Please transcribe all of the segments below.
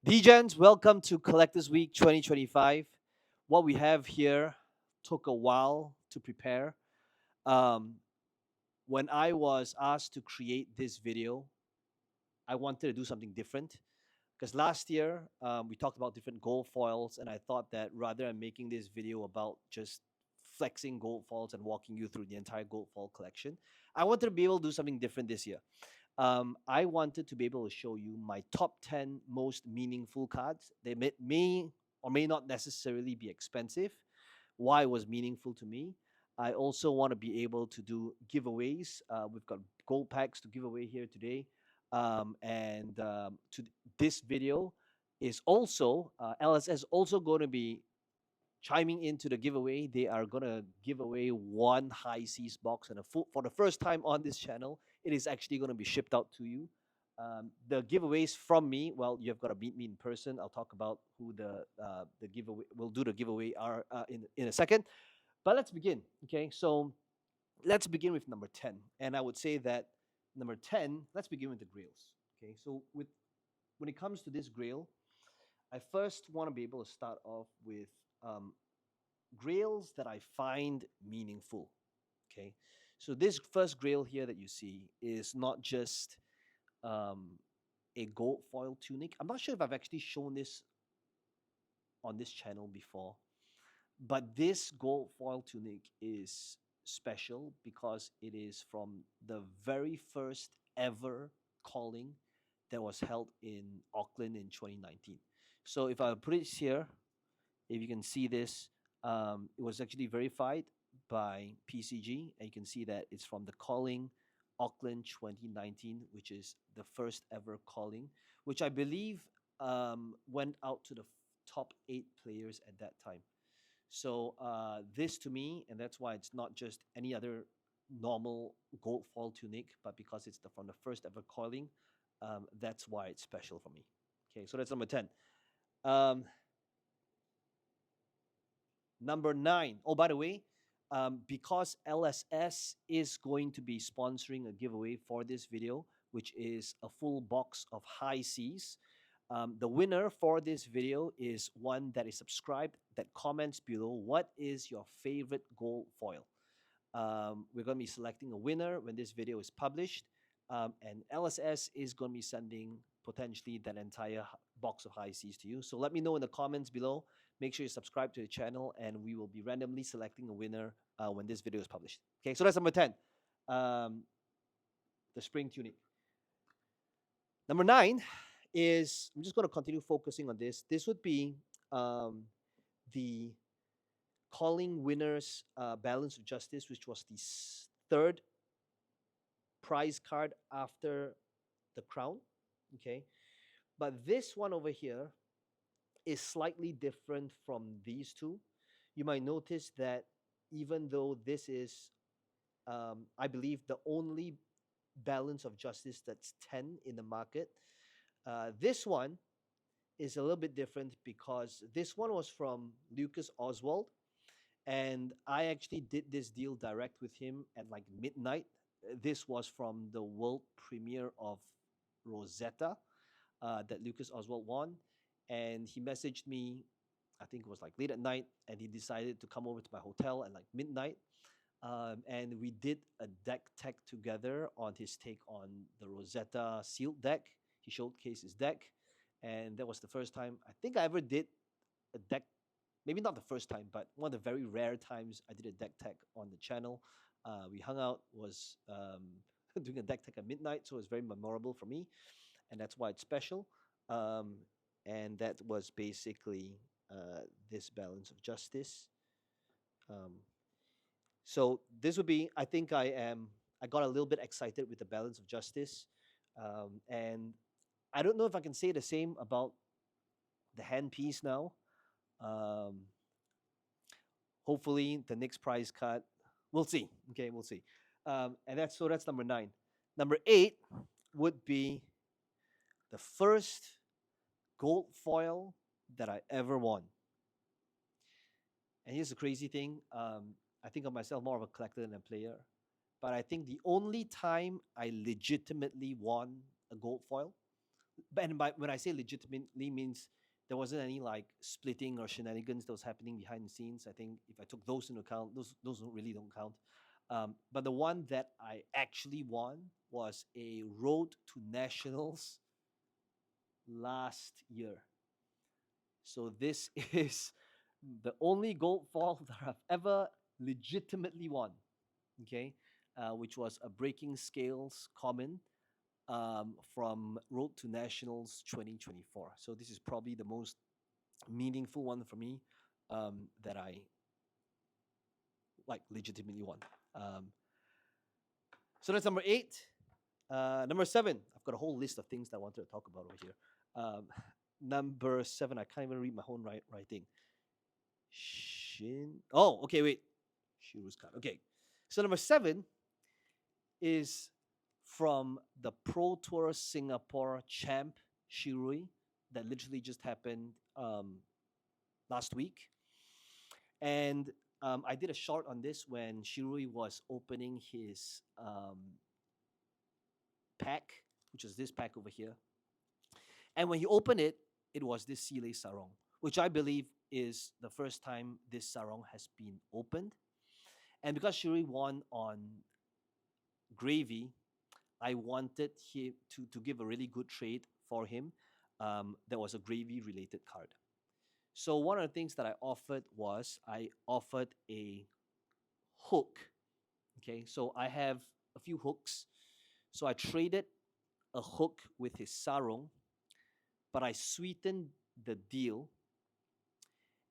DGens, welcome to Collectors Week 2025. What we have here took a while to prepare. Um, when I was asked to create this video, I wanted to do something different because last year we talked about different gold foils, and I thought that rather than making this video about just flexing gold foils and walking you through the entire gold foil collection, I wanted to be able to do something different this year. I wanted to be able to show you my top 10 most meaningful cards. They may or may not necessarily be expensive. Why it was meaningful to me. I also want to be able to do giveaways. We've got gold packs to give away here today. And this video is also, LSS also going to be chiming into the giveaway. They are gonna give away one high seas box and a full for the first time on this channel. It is actually gonna be shipped out to you. The giveaways from me, well, you've got to meet me in person. I'll talk about who the giveaway will do the giveaway are in a second. But let's begin. Okay, so let's begin with number 10, and I would say that number 10. Let's begin with the grails. Okay, so with when it comes to this grail, I first want to be able to start off with um, grails that I find meaningful. Okay, so this first grail here that you see is not just um, a gold foil tunic. I'm not sure if I've actually shown this on this channel before, but this gold foil tunic is special because it is from the very first ever calling that was held in Auckland in 2019. So if I put it here, if you can see this, it was actually verified by PCG, and you can see that it's from the calling Auckland 2019, which is the first ever calling, which I believe went out to the top 8 players at that time. So this to me, and that's why it's not just any other normal gold foil tunic, but because it's from the first ever coiling, that's why it's special for me. Okay, so that's number 10. Um, Number 9. Oh, by the way, because LSS is going to be sponsoring a giveaway for this video, which is a full box of high seas. The winner for this video is one that is subscribed, that comments below what is your favorite gold foil. We're going to be selecting a winner when this video is published, and LSS is going to be sending potentially that entire box of high seas to you. So let me know in the comments below. Make sure you subscribe to the channel, and we will be randomly selecting a winner when this video is published. Okay, so that's number 10, um, the spring tunic. Number 9 is, I'm just going to continue focusing on this. This would be the calling winners balance of justice, which was the third prize card after the crown. Okay, but this one over here is slightly different from these two. You might notice that even though this is, I believe, the only balance of justice that's 10 in the market, this one is a little bit different because this one was from Lucas Oswald, and I actually did this deal direct with him at like midnight. This was from the world premiere of Rosetta that Lucas Oswald won, and he messaged me. I think it was like late at night, and he decided to come over to my hotel at like midnight. And we did a deck tech together on his take on the Rosetta sealed deck. He showcased his deck, and that was the first time I think I ever did a deck. Maybe not the first time, but one of the very rare times I did a deck tech on the channel. We hung out, was doing a deck tech at midnight, so it was very memorable for me, and that's why it's special. Um, and that was basically this balance of justice. Um, so this would be, I think I got a little bit excited with the balance of justice. And I don't know if I can say the same about the handpiece now. Um, Hopefully the next prize cut, we'll see. Okay, we'll see. And that's number 9. Number 8 would be the first gold foil that I ever won. And here's the crazy thing. I think of myself more of a collector than a player. But I think the only time I legitimately won a gold foil when I say legitimately means there wasn't any like splitting or shenanigans that was happening behind the scenes. I think if I took those into account, those really don't count. But the one that I actually won was a road to nationals last year. So this is the only gold fall that I've ever legitimately won. Okay, which was a breaking scales common from Road to Nationals 2024. So this is probably the most meaningful one for me that I like legitimately won. Um, so that's number 8. Number 7, I've got a whole list of things that I wanted to talk about over here. Number 7, I can't even read my own writing. Shin. Oh, okay, wait. Shiru's card. Okay. So number 7 is from the Pro Tour Singapore champ Shirui that literally just happened last week. And I did a short on this when Shirui was opening his pack, which is this pack over here. And when he opened it, it was this Sile Sarong, which I believe is the first time this Sarong has been opened. And because Shirui won on Gravy, I wanted him to give a really good trade for him. That was a Gravy related card. So one of the things that I offered was I offered a hook. Okay, so I have a few hooks. So I traded a hook with his sarong, but I sweetened the deal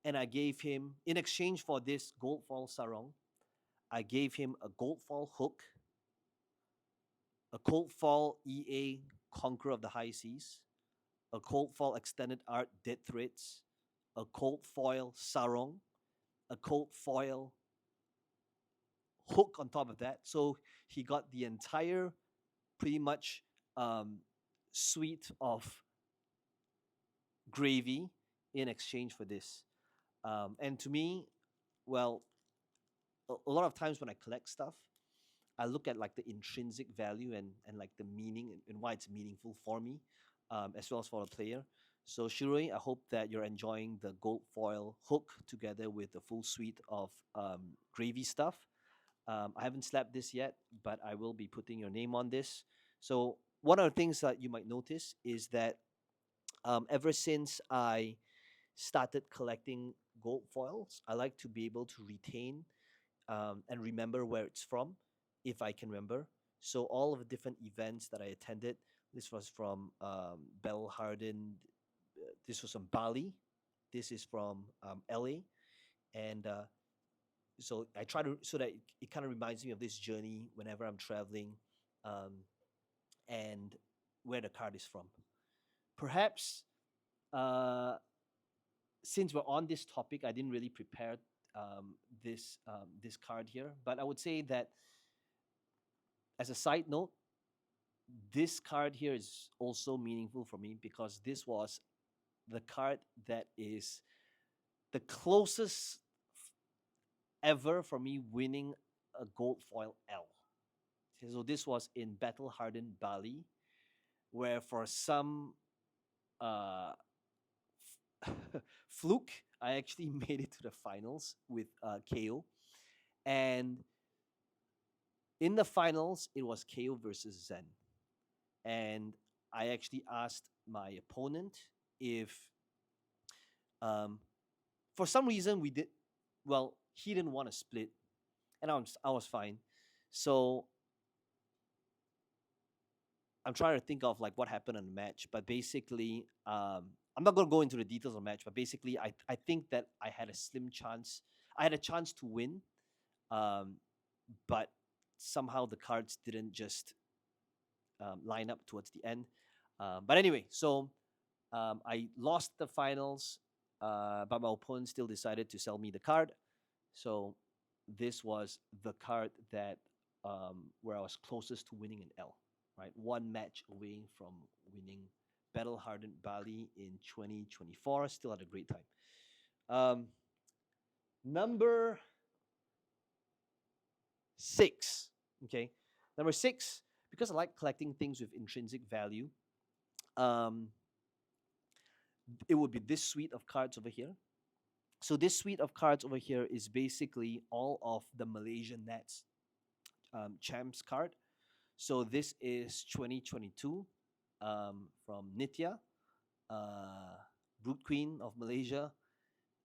and I gave him, in exchange for this gold foil sarong, I gave him a gold foil hook, a gold foil EA Conqueror of the High Seas, a cold foil extended art dead threads, a cold foil sarong, a cold foil hook on top of that. So he got the entire pretty much suite of Gravy in exchange for this. And to me, well, a lot of times when I collect stuff, I look at like the intrinsic value and like the meaning and why it's meaningful for me, as well as for the player. So Shirui, I hope that you're enjoying the gold foil hook together with the full suite of Gravy stuff. I haven't slapped this yet, but I will be putting your name on this. So one of the things that you might notice is that ever since I started collecting gold foils, I like to be able to retain and remember where it's from, if I can remember. So all of the different events that I attended, this was from Bell Harden, this was from Bali, this is from LA, and so I try to so that it kind of reminds me of this journey whenever I'm traveling, um, and where the card is from. Perhaps uh, since we're on this topic, I didn't really prepare this card here, but I would say that as a side note, this card here is also meaningful for me because this was the card that is the closest ever for me winning a gold foil L. So this was in Battle Hardened Bali, where for some uh, fluke, I actually made it to the finals with KO. And in the finals, it was KO versus Zen. And I actually asked my opponent if, for some reason, he didn't want to split, and I was fine. So I'm trying to think of like what happened in the match, but basically, I'm not going to go into the details of the match, but basically, I think that I had a slim chance. I had a chance to win, um, but somehow the cards didn't just line up towards the end. But anyway, so I lost the finals, but my opponent still decided to sell me the card. So this was the card that where I was closest to winning an L, right? One match away from winning Battle Hardened Bali in 2024. Still had a great time. Number 6. Okay. Number 6, because I like collecting things with intrinsic value, Um, it would be this suite of cards over here. So this suite of cards over here is basically all of the Malaysian Nats champs card. So this is 2022 from Nitya, Brute Queen of Malaysia.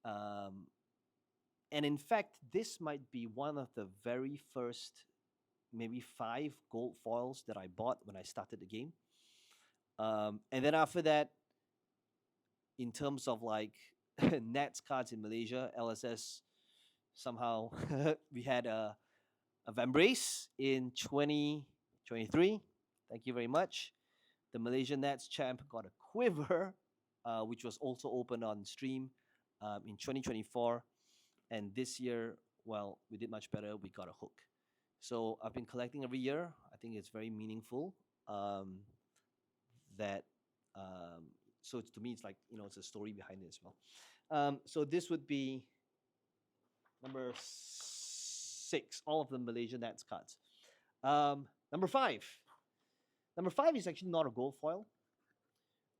Um, and in fact, this might be one of the very first, maybe 5 gold foils that I bought when I started the game. And then after that, in terms of like Nats cards in Malaysia, LSS, somehow we had a Vambrace in 2023. Thank you very much. The Malaysian Nats champ got a quiver, which was also open on stream in 2024. And this year, well, we did much better. We got a hook. So I've been collecting every year. I think it's very meaningful. That so to me, it's like, it's a story behind it as well. So this would be number 6, all of the Malaysian Nats cards. Number 5. Number 5 is actually not a gold foil.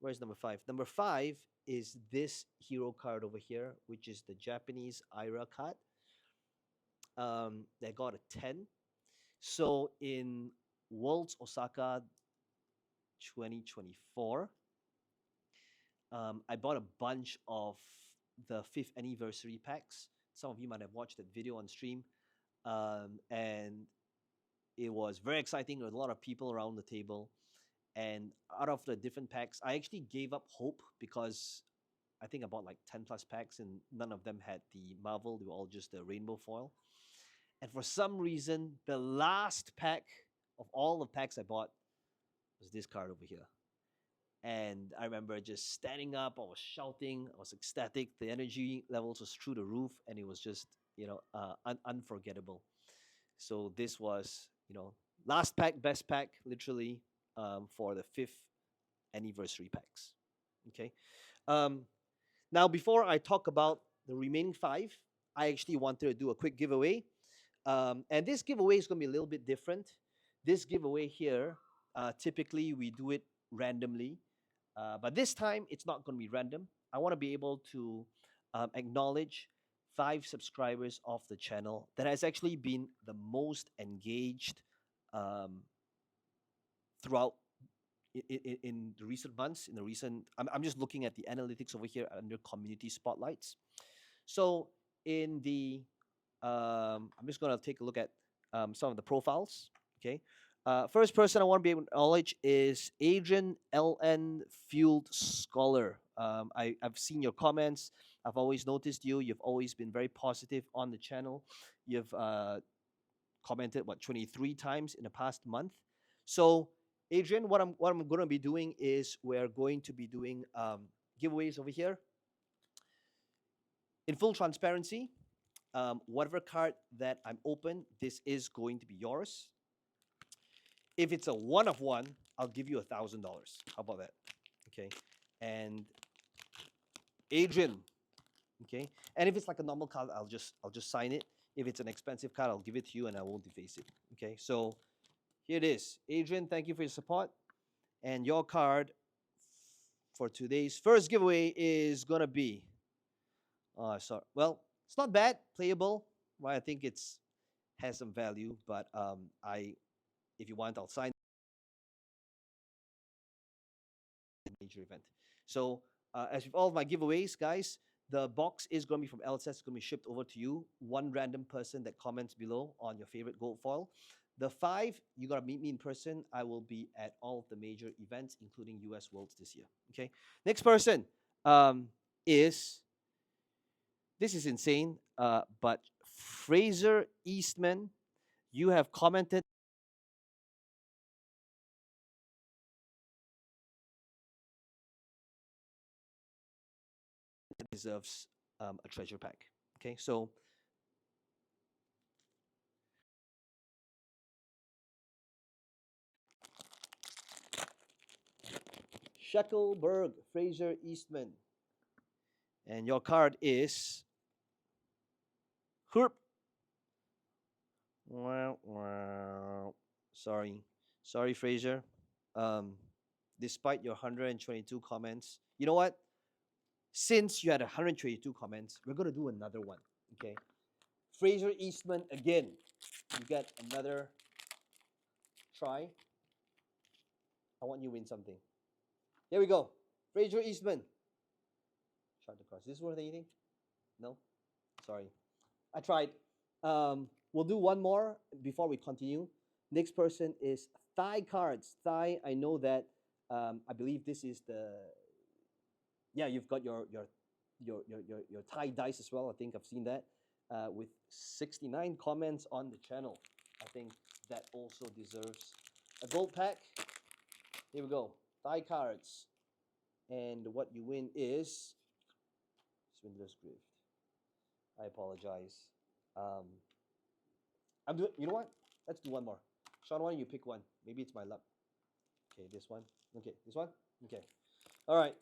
Where's number 5? Number 5 is this hero card over here, which is the Japanese Ira card. They got a 10. So in Worlds Osaka 2024, I bought a bunch of the 5th anniversary packs. Some of you might have watched that video on stream. And it was very exciting. There were a lot of people around the table. And out of the different packs, I actually gave up hope because I think I bought like 10 plus packs and none of them had the Marvel. They were all just the rainbow foil. And for some reason, the last pack of all the packs I bought was this card over here. And I remember just standing up, I was shouting, I was ecstatic. The energy levels was through the roof, and it was just, unforgettable. So this was, last pack, best pack, literally, for the 5th anniversary packs. Okay. Now, before I talk about the remaining 5, I actually wanted to do a quick giveaway. And this giveaway is going to be a little bit different. This giveaway here, typically we do it randomly. But this time, it's not going to be random. I want to be able to acknowledge 5 subscribers of the channel that has actually been the most engaged throughout in the recent months. In the recent, I'm just looking at the analytics over here under community spotlights. So in the, I'm just going to take a look at some of the profiles. Okay. First person I want to be able to acknowledge is Adrian LN Field Scholar. I've seen your comments. I've always noticed you. You've always been very positive on the channel. You've commented 23 times in the past month. So Adrian, what I'm going to be doing is we're going to be doing giveaways over here. In full transparency, whatever card that I'm open, this is going to be yours. If it's a 1 of 1, I'll give you $1,000. How about that? Okay. And Adrian. Okay. And if it's like a normal card, I'll just sign it. If it's an expensive card, I'll give it to you and I won't deface it. Okay. So here it is. Adrian, thank you for your support. And your card for today's first giveaway is gonna be. Sorry. Well, it's not bad, playable. Well, I think it's has some value, but if you want, I'll sign the major event. So as with all of my giveaways, guys, the box is going to be from LSS. It's going to be shipped over to you. One random person that comments below on your favorite gold foil. The 5, you got to meet me in person. I will be at all of the major events, including US Worlds this year. Okay. Next person is, this is insane, but Fraser Eastman, you have commented deserves a treasure pack. Okay, so Shackelberg, Fraser Eastman, and your card is Herp. Wow, wow. Sorry, Fraser. despite your 122 comments. You know what? Since you had 122 comments, we're going to do another one. Okay. Fraser Eastman again. You get another try. I want you to win something. Here we go. Fraser Eastman. Chart the cards. Is this worth anything? No? Sorry. I tried. We'll do one more before we continue. Next person is Thai cards. Thai, I know that. I believe this is the. Yeah, you've got your Thai dice as well. I think I've seen that with 69 comments on the channel. I think that also deserves a gold pack. Here we go. Thai cards, and what you win is Swindler's Grift. I apologize. I'm doing. You know what? Let's do one more. Sean, why don't you pick one? Maybe it's my luck. Okay, this one. Okay, this one. Okay. All right.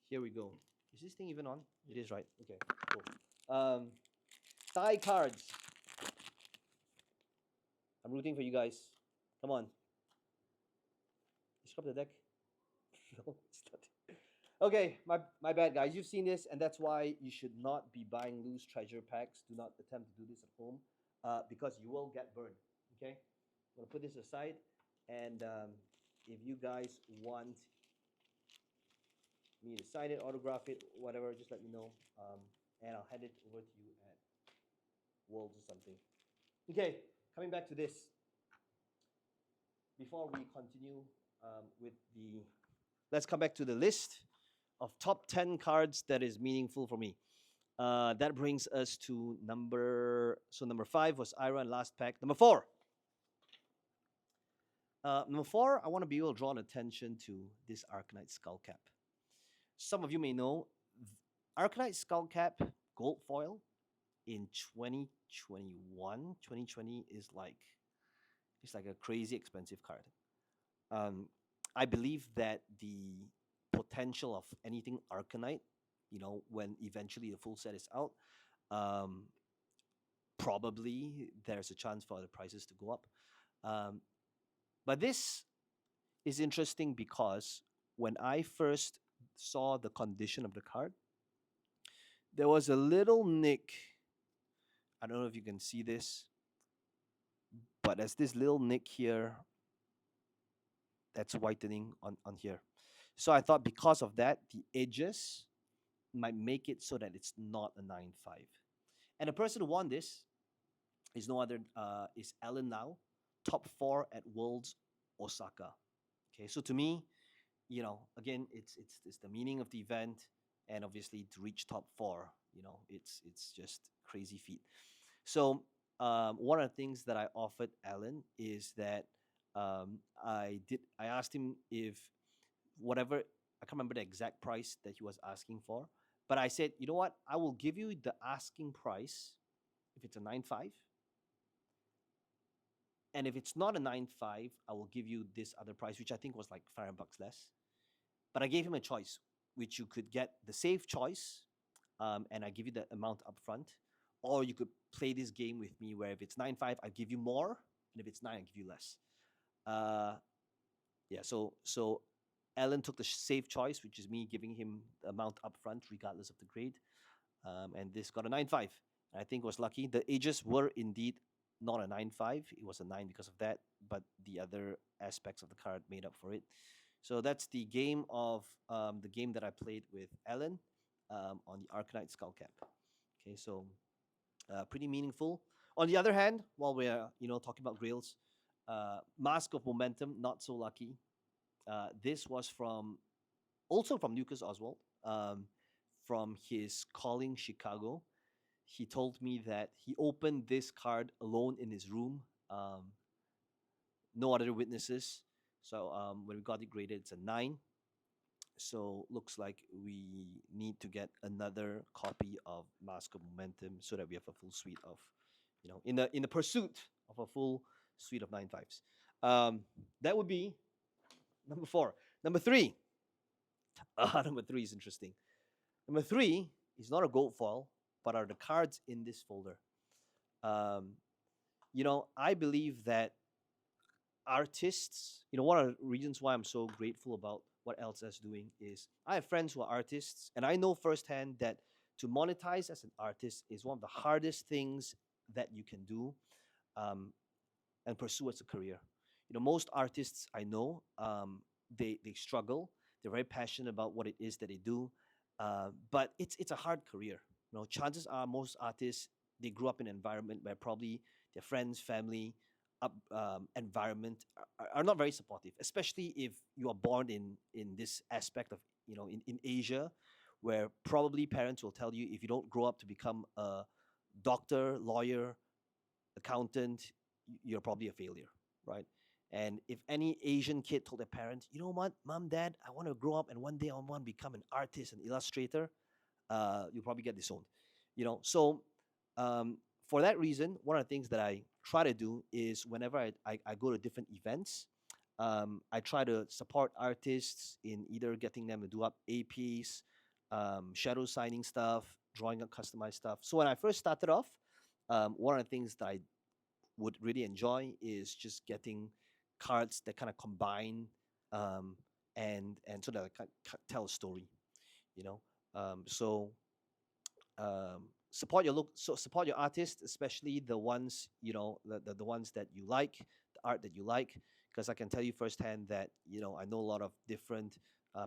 Here we go. Is this thing even on? It is, right? Okay. Cool. Thai cards. I'm rooting for you guys. Come on. Scrub the deck. No, it's not. Okay, my bad, guys. You've seen this, and that's why you should not be buying loose treasure packs. Do not attempt to do this at home, because you will get burned. Okay, I'm gonna put this aside, and if you guys want me to sign it, autograph it, whatever, just let me know, and I'll hand it over to you at Worlds or something. Okay, coming back to this. Before we continue with the, let's come back to the list of top 10 cards that is meaningful for me. That brings us to number 5 was Iron last pack. Number 4. Number 4, I want to be able to draw attention to this Arcanite Skull Cap. Some of you may know, Arcanite Skull Cap gold foil in 2021, 2020 is like, it's like a crazy expensive card. I believe that the potential of anything Arcanite, you know, when eventually the full set is out, probably there's a chance for the prices to go up. But this is interesting because when I first saw the condition of the card, there was a little nick. I don't know if you can see this, but there's this little nick here that's whitening on here. So I thought because of that, the edges might make it so that it's not a 9-5. And the person who won this is no other, is Alan Now, top 4 at Worlds Osaka. Okay, so to me, you know, again, it's the meaning of the event, and obviously to reach top 4, you know, it's just crazy feat. So one of the things that I offered Alan is that I asked him if whatever, I can't remember the exact price that he was asking for, but I said, you know what, I will give you the asking price if it's a 9.5, and if it's not a 9.5, I will give you this other price, which I think was like $500 less. But I gave him a choice, which you could get the safe choice, and I give you the amount up front, or you could play this game with me where if it's 9.5, I give you more, and if it's 9, I give you less. Yeah, so Alan took the safe choice, which is me giving him the amount up front regardless of the grade, and this got a 9.5. I think was lucky. The ages were indeed not a 9.5. It was a 9 because of that, but the other aspects of the card made up for it. So that's the game of the game that I played with Alan on the Arcanite Skull Cap. Okay, so pretty meaningful. On the other hand, while we're talking about grails, Mask of Momentum, not so lucky. This was also from Lucas Oswald, from his Calling Chicago. He told me that he opened this card alone in his room, no other witnesses. So when we got it graded, it's a 9. So looks like we need to get another copy of Mask of Momentum so that we have a full suite of, in the pursuit of a full suite of 9.5s. That would be number 4. Number 3. Number 3 is interesting. Number 3 is not a gold foil, but are the cards in this folder. I believe that artists, one of the reasons why I'm so grateful about what LSS is doing is I have friends who are artists, and I know firsthand that to monetize as an artist is one of the hardest things that you can do, um, and pursue as a career. Most artists I know, they struggle. They're very passionate about what it is that they do, but it's a hard career. Chances are most artists, they grew up in an environment where probably their friends, family, environment are not very supportive, especially if you are born in this aspect of in Asia, where probably parents will tell you if you don't grow up to become a doctor, lawyer, accountant, you're probably a failure, right? And if any Asian kid told their parents, you know what, mom, dad, I want to grow up and one day I want to become an artist, an illustrator, you'll probably get disowned. So for that reason, one of the things that I try to do is whenever I go to different events, I try to support artists in either getting them to do up APs, shadow signing stuff, drawing up customized stuff. So when I first started off, one of the things that I would really enjoy is just getting cards that kind of combine, and so that I can tell a story, you know. So support your support your artists, especially the ones the ones that you like, the art that you like, because I can tell you firsthand that I know a lot of different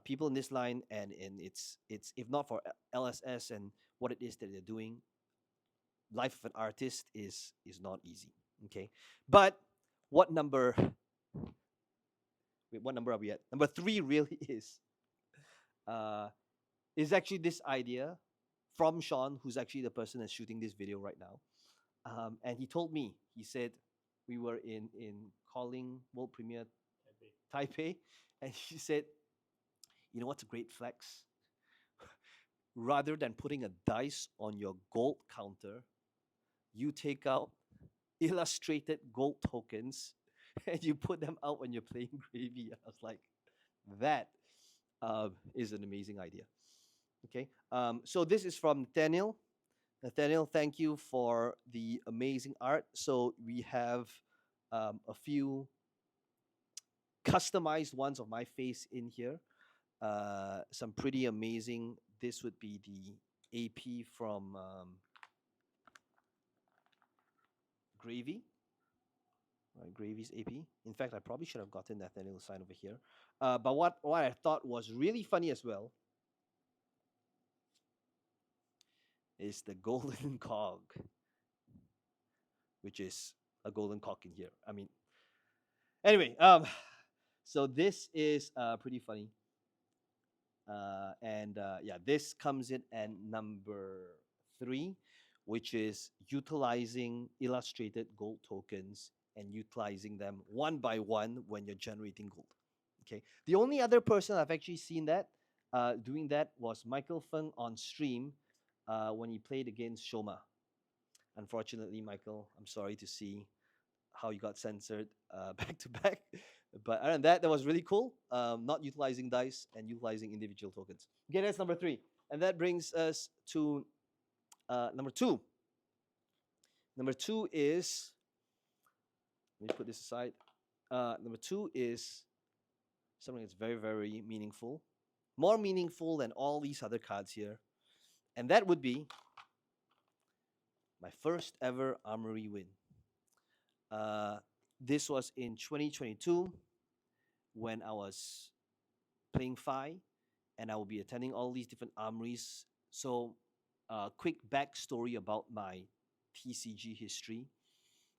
people in this line, and it's if not for LSS and what it is that they're doing, life of an artist is not easy. Okay, but what number? Wait, what number are we at? Number three really uh, is actually this idea from Sean, who's actually the person that's shooting this video right now. And he told me, he said we were in calling world premiere Taipei, and he said, you know what's a great flex? Rather than putting a dice on your gold counter, you take out illustrated gold tokens and you put them out when you're playing gravy. I was like, that is an amazing idea. Okay, so this is from Nathaniel. Nathaniel, thank you for the amazing art. So we have a few customized ones of my face in here. Some pretty amazing. This would be the AP from Gravy. Right, Gravy's AP. In fact, I probably should have gotten Nathaniel's sign over here. But what I thought was really funny as well is the golden cog, which is a golden cock in here. I mean, anyway, so this is pretty funny. And yeah, this comes in at number 3, which is utilizing illustrated gold tokens and utilizing them one by one when you're generating gold. Okay, the only other person I've actually seen that doing that was Michael Feng on stream when he played against Shoma. Unfortunately, Michael, I'm sorry to see how you got censored back to back. But other than that, that was really cool. Not utilizing dice and utilizing individual tokens. Okay, that's number 3. And that brings us to number 2. Number 2 is, let me put this aside. Number 2 is something that's very, very meaningful. More meaningful than all these other cards here. And that would be my first ever armory win. This was in 2022 when I was playing Phi, and I will be attending all these different armories. So, quick backstory about my TCG history.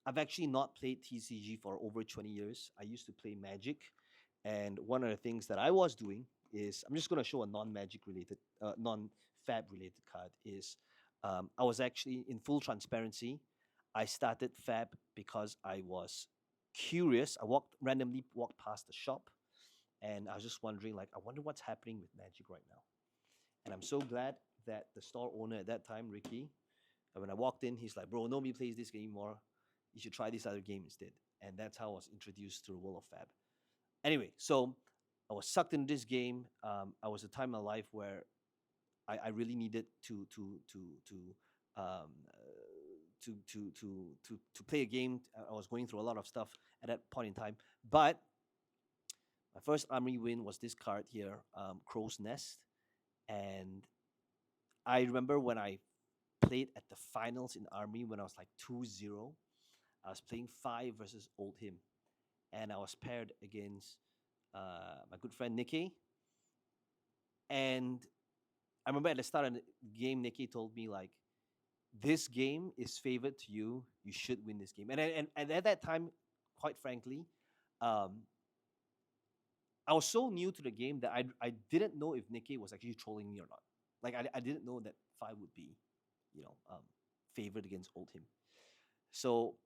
I've actually not played TCG for over 20 years. I used to play Magic, and one of the things that I was doing is I'm just going to show a non-Magic related, non-Fab related card. Is I was actually, in full transparency, I started Fab because I was curious. I randomly walked past the shop, and I was just wondering, like, I wonder what's happening with Magic right now. And I'm so glad that the store owner at that time, Ricky, when I walked in, he's like, bro, nobody plays this game anymore. You should try this other game instead. And that's how I was introduced to the world of Fab. Anyway, so I was sucked into this game. I was a time in my life where I really needed to to play a game. I was going through a lot of stuff at that point in time. But my first armory win was this card here, Crow's Nest. And I remember when I played at the finals in army when I was like 2-0. I was playing 5 versus Oldhim, and I was paired against my good friend Nikki. And I remember at the start of the game, Nikki told me like, "This game is favored to you. You should win this game." And at that time, quite frankly, um, I was so new to the game that I didn't know if Nikki was actually trolling me or not. Like I didn't know that 5 would be, favored against Oldhim. So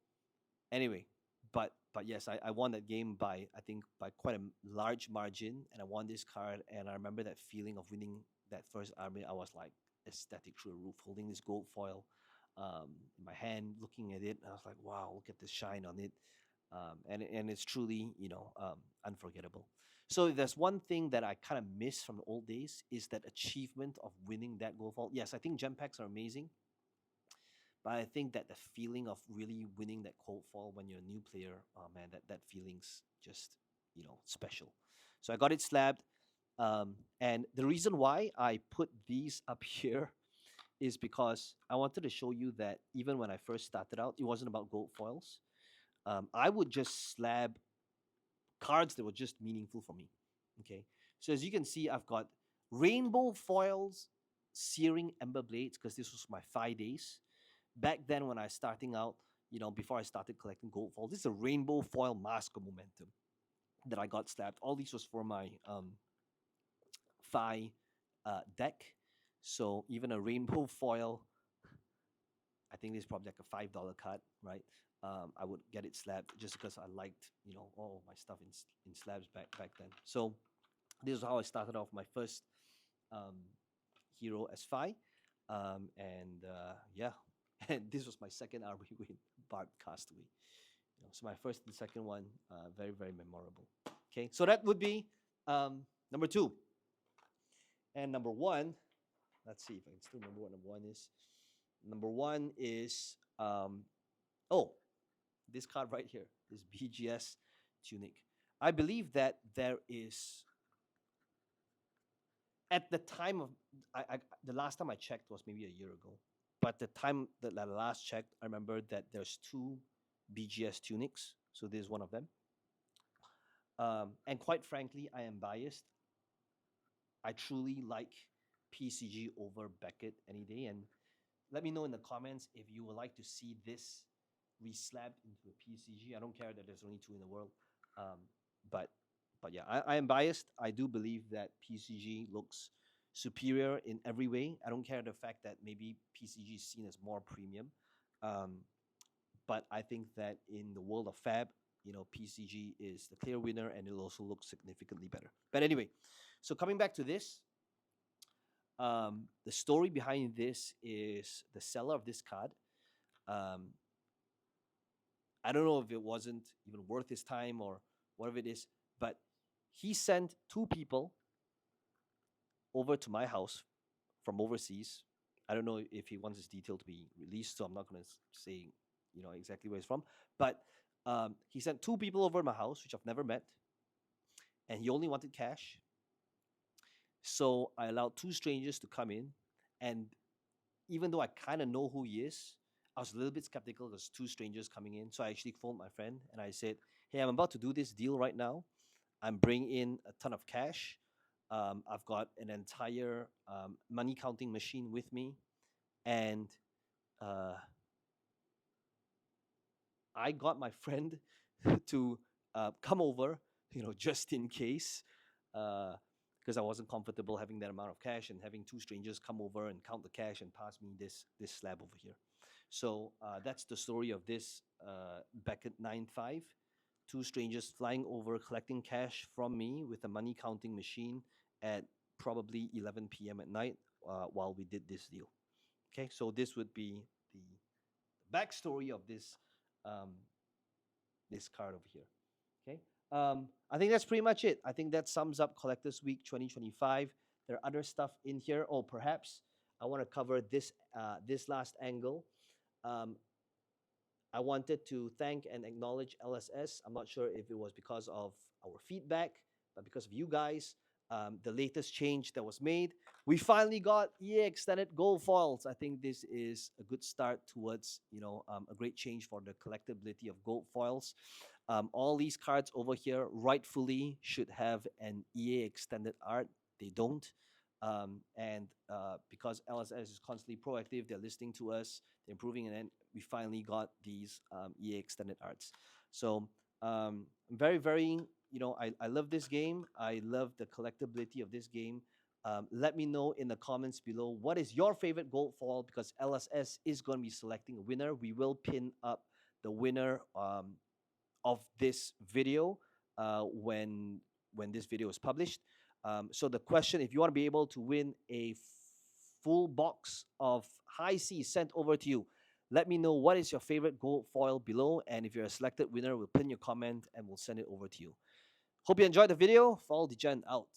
anyway, but yes, I won that game by, I think, by quite a large margin, and I won this card. And I remember that feeling of winning that first army. I was like ecstatic through the roof, holding this gold foil in my hand, looking at it. I was like, wow, look at the shine on it. And it's truly, unforgettable. So if there's one thing that I kind of miss from the old days, is that achievement of winning that gold foil. Yes, I think gem packs are amazing, but I think that the feeling of really winning that cold fall when you're a new player, oh man, that feeling's just, special. So I got it slabbed. And the reason why I put these up here is because I wanted to show you that even when I first started out, it wasn't about gold foils. I would just slab cards that were just meaningful for me. Okay. So as you can see, I've got rainbow foils, searing ember blades, because this was my 5 days back then when I was starting out, before I started collecting gold foils. This is a rainbow foil mask of momentum that I got slapped. All these was for my Phi deck. So even a rainbow foil, I think this is probably like a $5 card, right? I would get it slabbed just because I liked, all my stuff in slabs back then. So this is how I started off my first um, hero as Phi. And yeah, and this was my second armory win, Barbed Castaway. So my first and second one, very, very memorable. Okay, so that would be number 2. And number 1, let's see if I can still remember what number 1 is. Number 1 is, this card right here, this BGS tunic. I believe that there is, at the time of, the last time I checked was maybe a year ago. But the time that I last checked, I remember that there's 2 BGS tunics. So this is one of them. And quite frankly, I am biased. I truly like PCG over Beckett any day. And let me know in the comments if you would like to see this reslabbed into a PCG. I don't care that there's only 2 in the world. But yeah, I am biased. I do believe that PCG looks superior in every way. I don't care the fact that maybe PCG is seen as more premium. But I think that in the world of Fab, PCG is the clear winner, and it also looks significantly better. But anyway, so coming back to this, the story behind this is the seller of this card. I don't know if it wasn't even worth his time or whatever it is, but he sent 2 people over to my house from overseas. I don't know if he wants his detail to be released, so I'm not going to say, exactly where he's from. But he sent 2 people over to my house, which I've never met, and he only wanted cash. So I allowed 2 strangers to come in, and even though I kind of know who he is, I was a little bit skeptical because 2 strangers coming in. So I actually phoned my friend and I said, "Hey, I'm about to do this deal right now. I'm bringing in a ton of cash. I've got an entire money counting machine with me, and I got my friend to come over, just in case, because I wasn't comfortable having that amount of cash and having 2 strangers come over and count the cash and pass me this slab over here." So that's the story of this Beckett 9.5. 2 strangers flying over, collecting cash from me with a money counting machine at probably 11 p.m. at night while we did this deal. Okay, so this would be the backstory of this this card over here. Okay, I think that's pretty much it. I think that sums up Collectors Week 2025. There are other stuff in here. Oh, perhaps I want to cover this this last angle. I wanted to thank and acknowledge LSS. I'm not sure if it was because of our feedback, but because of you guys, the latest change that was made, we finally got EA extended gold foils. I think this is a good start towards a great change for the collectability of gold foils. All these cards over here rightfully should have an EA extended art. They don't. And because LSS is constantly proactive, they're listening to us, they're improving, and then we finally got these EA extended arts. So very, very, I love this game. I love the collectability of this game. Let me know in the comments below what is your favorite gold foil, because LSS is going to be selecting a winner. We will pin up the winner of this video when this video is published. So the question, if you want to be able to win a full box of high C sent over to you, let me know what is your favorite gold foil below, and if you're a selected winner, we'll pin your comment and we'll send it over to you. Hope you enjoyed the video. Fall Degen out.